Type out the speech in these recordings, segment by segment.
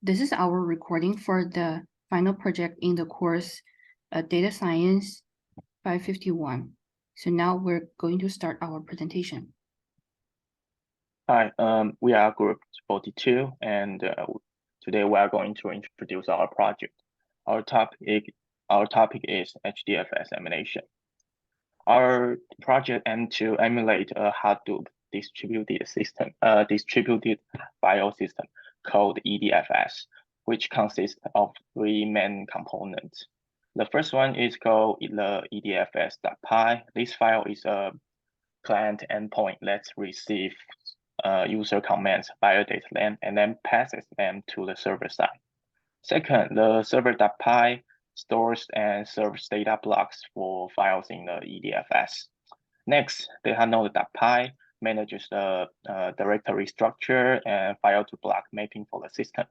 This is our recording for the final project in the course Data Science 551. So now we're going to start our presentation. Hi, we are group 42, and today we are going to introduce our project. Our topic is HDFS Emulation. Our project aims to emulate a Hadoop distributed file system called HDFS, which consists of three main components. The first one is called the HDFS.py. This file is a client endpoint that receives user commands via data length and then passes them to the server side. Second, the server.py stores and serves data blocks for files in the HDFS. Next, datanode.py manages the directory structure and file-to-block mapping for the system.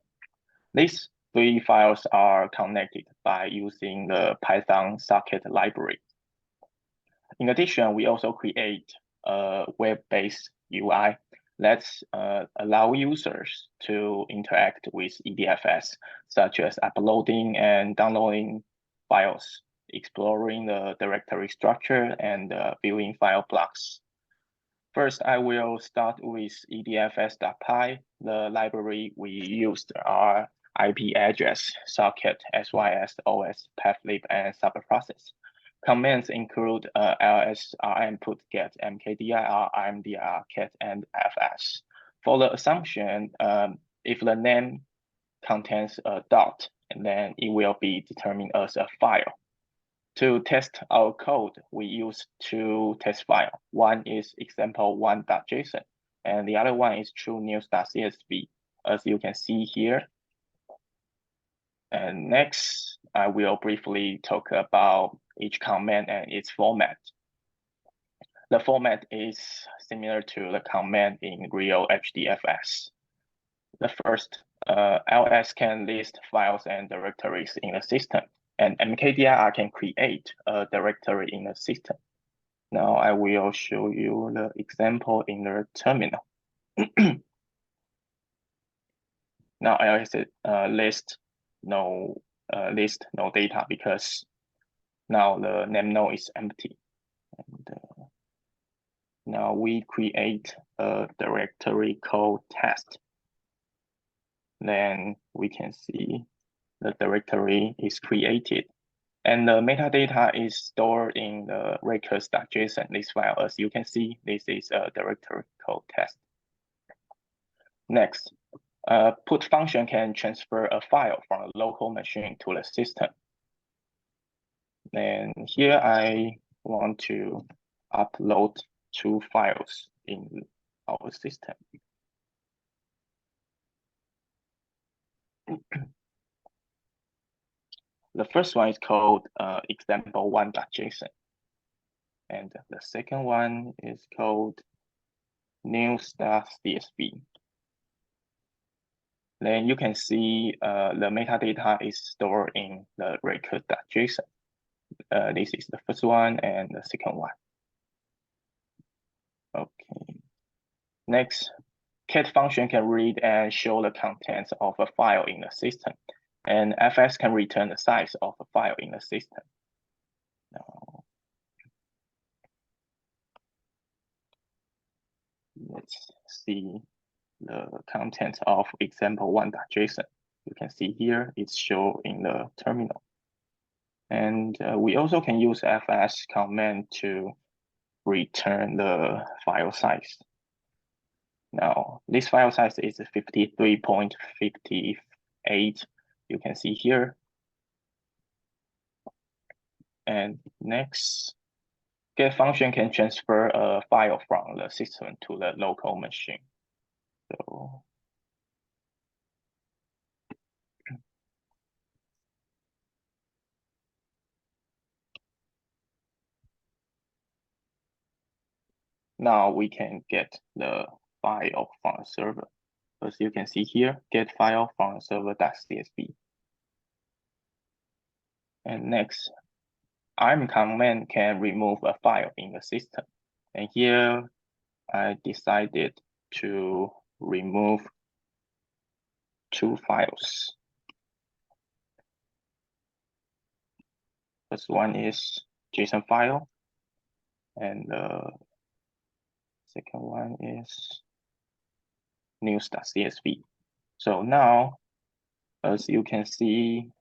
These three files are connected by using the Python socket library. In addition, we also create a web-based UI that allow users to interact with HDFS, such as uploading and downloading files, exploring the directory structure, and viewing file blocks. First, I will start with HDFS.py. The library we used are IP address, socket, SYS, OS, pathlib, and subprocess. Commands include ls, rmput, get, mkdir, rmdir, cat, and fs. For the assumption, if the name contains a dot, and then it will be determined as a file. To test our code, we use two test files. One is example1.json, and the other one is truenews.csv, as you can see here. And next, I will briefly talk about each command and its format. The format is similar to the command in real HDFS. The first, ls can list files and directories in the system, and mkdir can create a directory in the system. Now I will show you the example in the terminal. Now ls list no data because now the name node is empty. And now we create a directory called test. Then we can see the directory is created. And the metadata is stored in the records.json, this file. As you can see, this is a directory called test. Next, put function can transfer a file from a local machine to the system. And here I want to upload two files in our system. The first one is called example1.json. And the second one is called news.csv. Then you can see the metadata is stored in the record.json. This is the first one and the second one. Okay. Next, cat function can read and show the contents of a file in the system, and fs can return the size of a file in the system. Now, let's see the content of example1.json. You can see here it's shown in the terminal. And we also can use fs command to return the file size. Now, this file size is 53.58. You can see here. And next, get function can transfer a file from the system to the local machine. So now we can get the file from the server. As you can see here, get file from server.csv. And next, rm command can remove a file in the system. And here I decided to remove two files. First one is JSON file, and the second one is news.csv. So now, as you can see,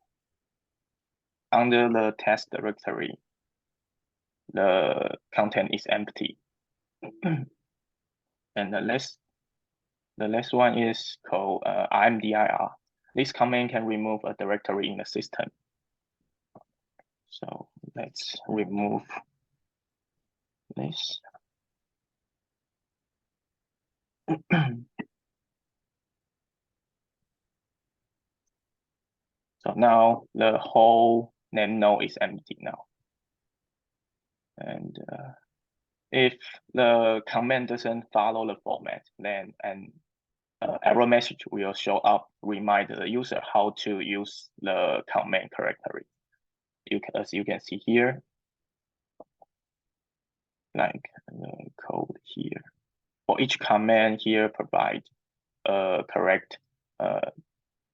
under the test directory, the content is empty. And the last one is called imdir. This command can remove a directory in the system. So let's remove this. So now the whole name node is empty now. And if the command doesn't follow the format, then an error message will show up, remind the user how to use the command correctly. As you can see here, like the code here. For each command here, provide a correct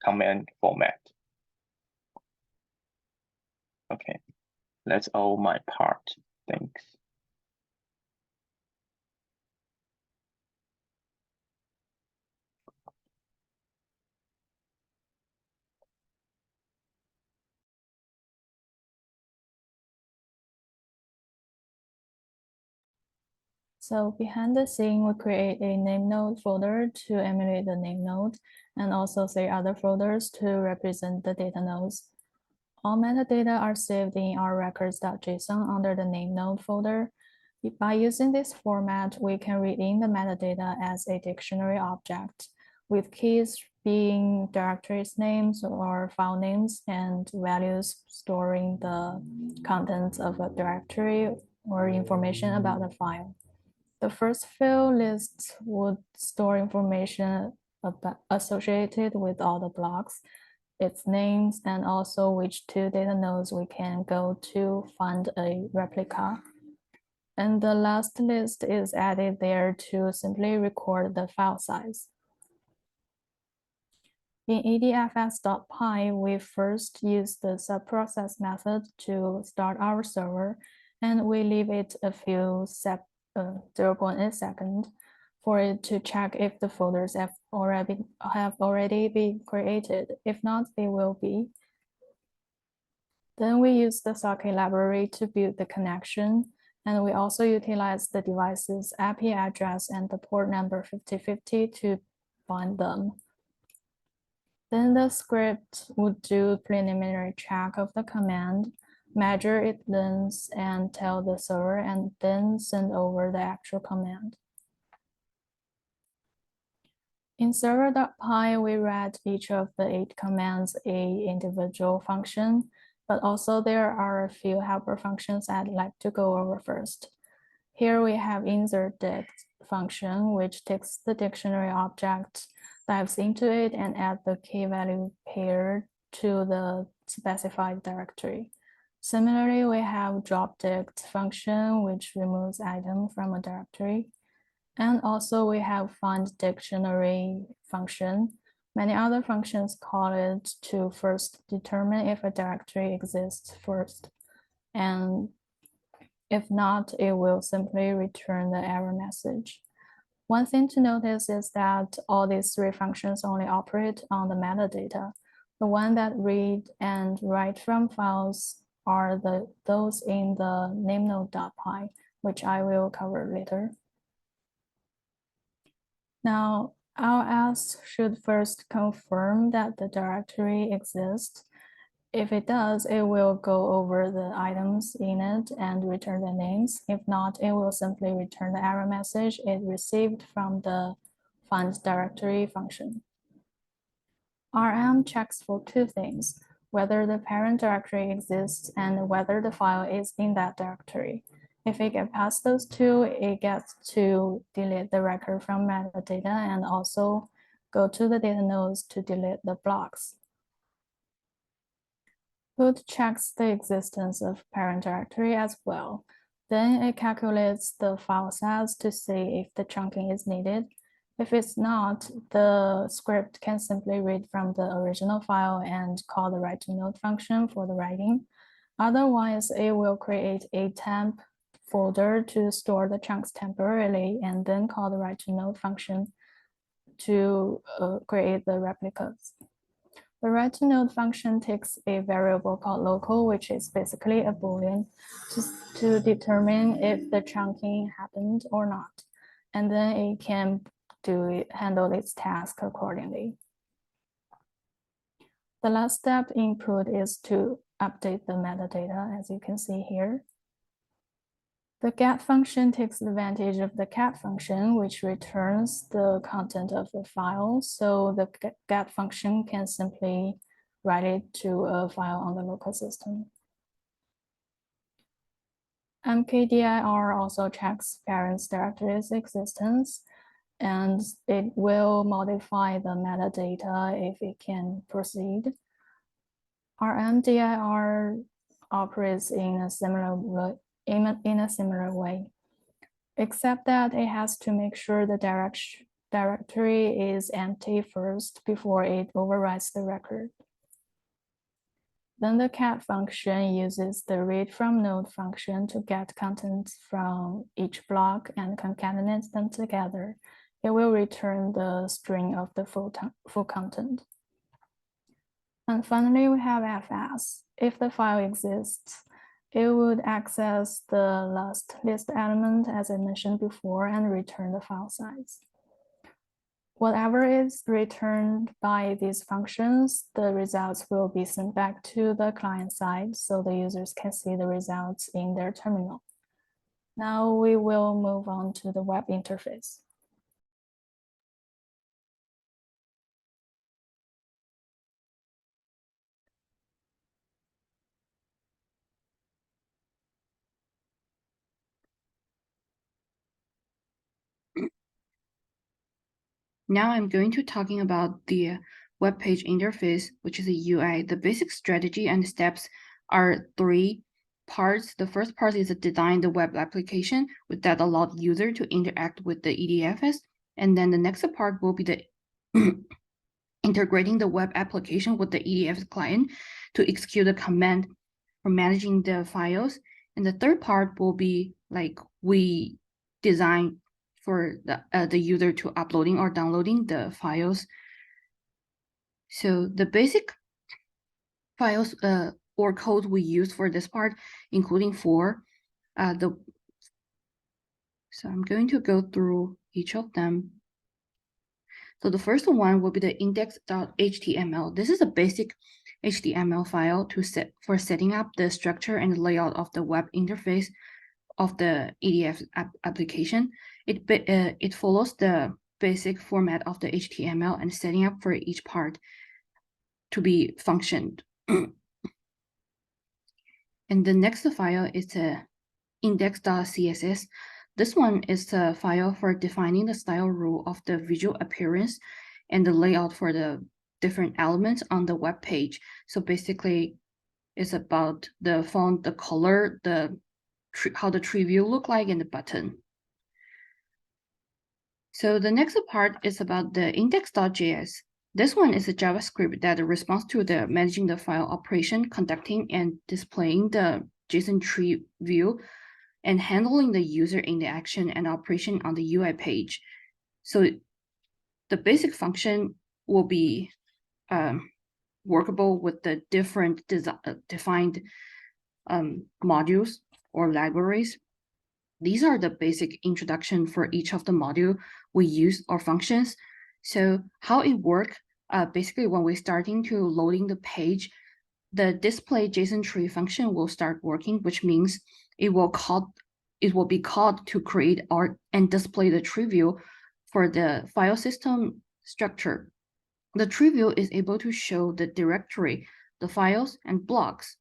command format. Okay, that's all my part. Thanks. So behind the scene, we create a name node folder to emulate the name node, and also 3 other folders to represent the data nodes. All metadata are saved in our records.json under the name node folder. By using this format, we can read in the metadata as a dictionary object, with keys being directories names or file names and values storing the contents of a directory or information about the file. The first field list would store information associated with all the blocks, its names, and also which 2 data nodes we can go to find a replica. And the last list is added there to simply record the file size. In HDFS.py, we first use the subprocess method to start our server, and we leave it a few 0.8 seconds for it to check if the folders have already been created. If not, they will be. Then we use the socket library to build the connection, and we also utilize the device's IP address and the port number 5050 to find them. Then the script would do preliminary check of the command, measure its length, and tell the server, and then send over the actual command. In server.py, we read each of the 8 commands a individual function, but also there are a few helper functions I'd like to go over first. Here we have insertDict function, which takes the dictionary object, dives into it, and adds the key value pair to the specified directory. Similarly, we have dropDict function, which removes item from a directory. And also we have findDictionary function. Many other functions call it to first determine if a directory exists first. And if not, it will simply return the error message. One thing to notice is that all these 3 functions only operate on the metadata. The one that read and write from files are those in the nameNode.py, which I will cover later. Now, our else should first confirm that the directory exists. If it does, it will go over the items in it and return the names. If not, it will simply return the error message it received from the find directory function. RM checks for 2 things: whether the parent directory exists and whether the file is in that directory. If it gets past those 2, it gets to delete the record from metadata and also go to the data nodes to delete the blocks. Boot checks the existence of parent directory as well. Then it calculates the file size to see if the chunking is needed. If it's not, the script can simply read from the original file and call the write-to-node function for the writing. Otherwise, it will create a temp folder to store the chunks temporarily and then call the write-to-node function to create the replicas. The write-to-node function takes a variable called local, which is basically a boolean, to determine if the chunking happened or not. And then it can handle its task accordingly. The last step input is to update the metadata, as you can see here. The get function takes advantage of the cat function, which returns the content of the file. So the get function can simply write it to a file on the local system. mkdir also checks parents directory's existence, and it will modify the metadata if it can proceed. rmdir operates in a similar way, except that it has to make sure the directory is empty first before it overwrites the record. Then the cat function uses the read from node function to get contents from each block and concatenates them together. It will return the string of the full content. And finally, we have fs. If the file exists, it would access the last list element, as I mentioned before, and return the file size. Whatever is returned by these functions, the results will be sent back to the client side so the users can see the results in their terminal. Now we will move on to the web interface. Now I'm going to talking about the web page interface, which is a UI. The basic strategy and steps are 3 parts. The first part is to design the web application that allows user to interact with the HDFS. And then the next part will be the integrating the web application with the HDFS client to execute the command for managing the files. And the third part will be like we design for the user to uploading or downloading the files. So the basic files or code we use for this part, including for so I'm going to go through each of them. So the first one will be the index.html. This is a basic HTML file for setting up the structure and layout of the web interface of the HDFS application. It follows the basic format of the HTML and setting up for each part to be functioned. And the next file is the index.css. This one is the file for defining the style rule of the visual appearance and the layout for the different elements on the web page. So basically, it's about the font, the color, how the tree view look like, and the button. So the next part is about the index.js. This one is a JavaScript that responds to the managing the file operation, conducting and displaying the JSON tree view, and handling the user interaction and operation on the UI page. So the basic function will be workable with the different defined modules or libraries. These are the basic introduction for each of the module we use or functions. So how it works, basically when we're starting to loading the page, the display JSON tree function will start working, which means it will be called to create and display the tree view for the file system structure. The tree view is able to show the directory, the files, and blocks.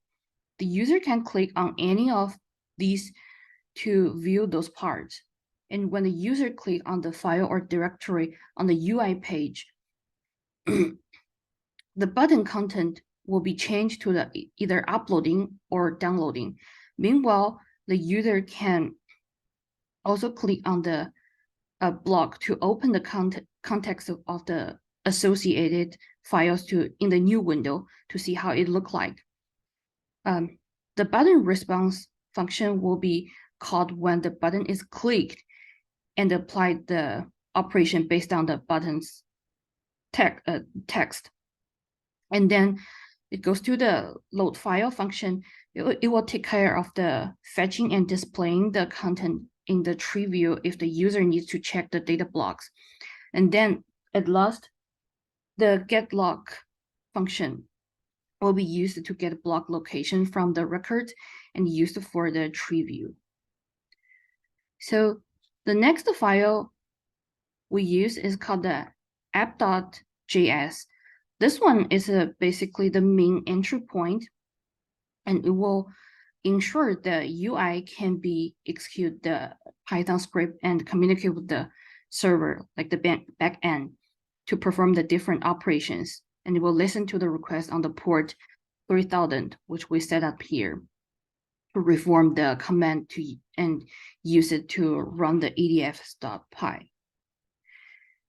The user can click on any of these to view those parts. And when the user click on the file or directory on the UI page, the button content will be changed to the either uploading or downloading. Meanwhile, the user can also click on the block to open the content context of the associated files in the new window to see how it look like. The button response function will be called when the button is clicked and apply the operation based on the button's text. And then it goes to the load file function. It will take care of the fetching and displaying the content in the tree view if the user needs to check the data blocks. And then at last, the get block function will be used to get block location from the record and used for the tree view. So the next file we use is called the app.js. This one is basically the main entry point, and it will ensure the UI can be execute the Python script and communicate with the server, like the back end, to perform the different operations. And it will listen to the request on the port 3000, which we set up here, to reform the command and use it to run the HDFS.py.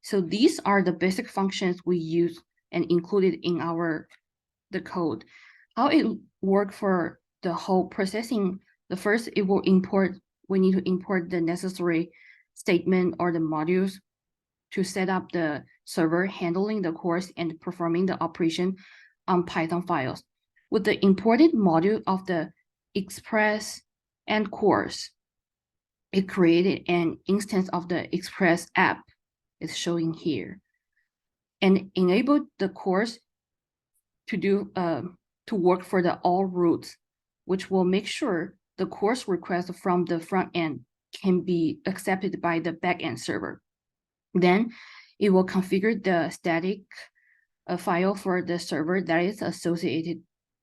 So these are the basic functions we use and included in the code. How it work for the whole processing, the first we need to import the necessary statement or the modules to set up the server handling the course and performing the operation on Python files. With the imported module of the Express and course, it created an instance of the Express app, is showing here, and enabled the course to work for the all routes, which will make sure the course request from the front end can be accepted by the backend server. Then it will configure the static file for the server that is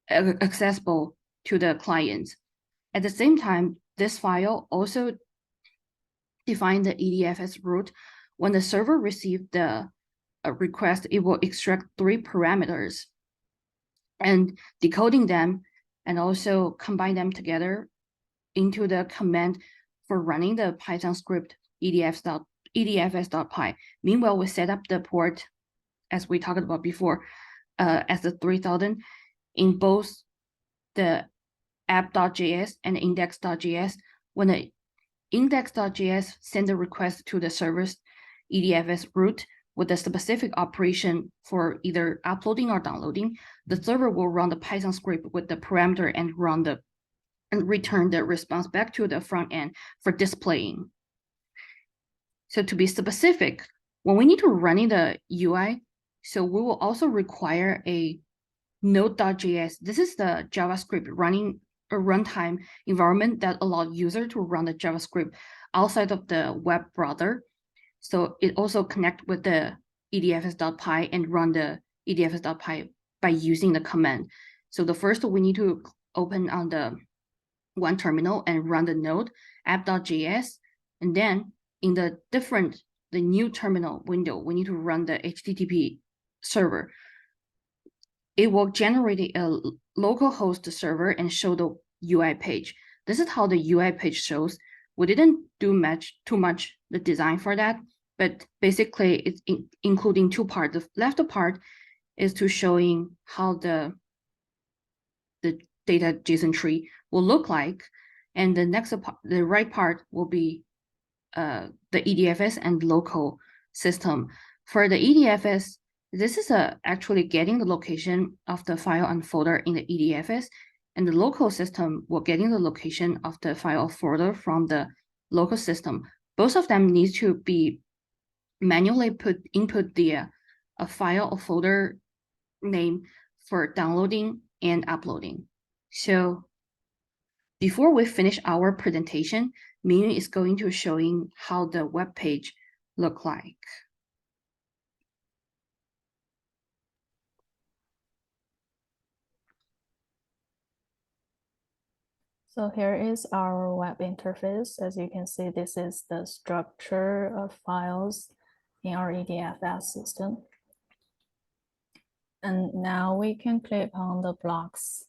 accessible to the clients. At the same time, this file also defines the HDFS route. When the server receives the request, it will extract 3 parameters and decoding them and also combine them together into the command for running the Python script HDFS.py. Meanwhile, we set up the port, as we talked about before, as the 3000 in both the app.js and index.js. When the index.js send a request to the server's HDFS route with a specific operation for either uploading or downloading, the server will run the Python script with the parameter and return the response back to the front end for displaying. So to be specific, when we need to run in the UI, so we will also require a node.js. This is the JavaScript running a runtime environment that allows user to run the JavaScript outside of the web browser. So it also connect with the HDFS.py and run the HDFS.py by using the command. So the first we need to open on the one terminal and run the node app.js. And then in the new terminal window, we need to run the HTTP server. It will generate a localhost server and show the UI page. This is how the UI page shows. We didn't do too much the design for that, but basically it's including 2 parts. The left part is to showing how the data JSON tree will look like, and the right part will be the HDFS and local system. For the HDFS, this is actually getting the location of the file and folder in the HDFS, and the local system will getting the location of the file or folder from the local system. Both of them need to be manually input the file or folder name for downloading and uploading. So before we finish our presentation, Mingyu is going to showing how the web page look like. So here is our web interface. As you can see, this is the structure of files in our HDFS system. And now we can click on the blocks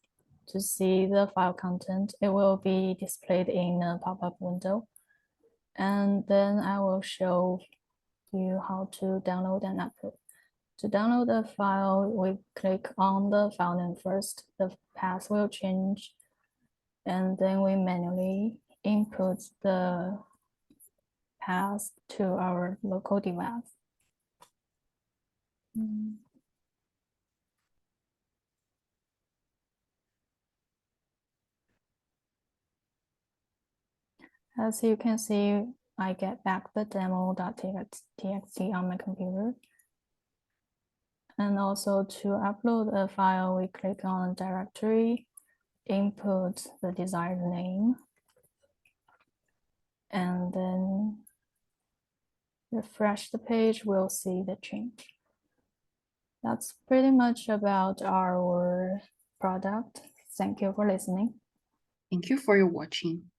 to see the file content. It will be displayed in a pop-up window. And then I will show you how to download and upload. To download the file, we click on the file name first. The path will change, and then we manually input the path to our local device. As you can see, I get back the demo.txt on my computer. And also to upload a file, we click on directory, input the desired name, and then refresh the page, we'll see the change. That's pretty much about our product. Thank you for listening. Thank you for your watching.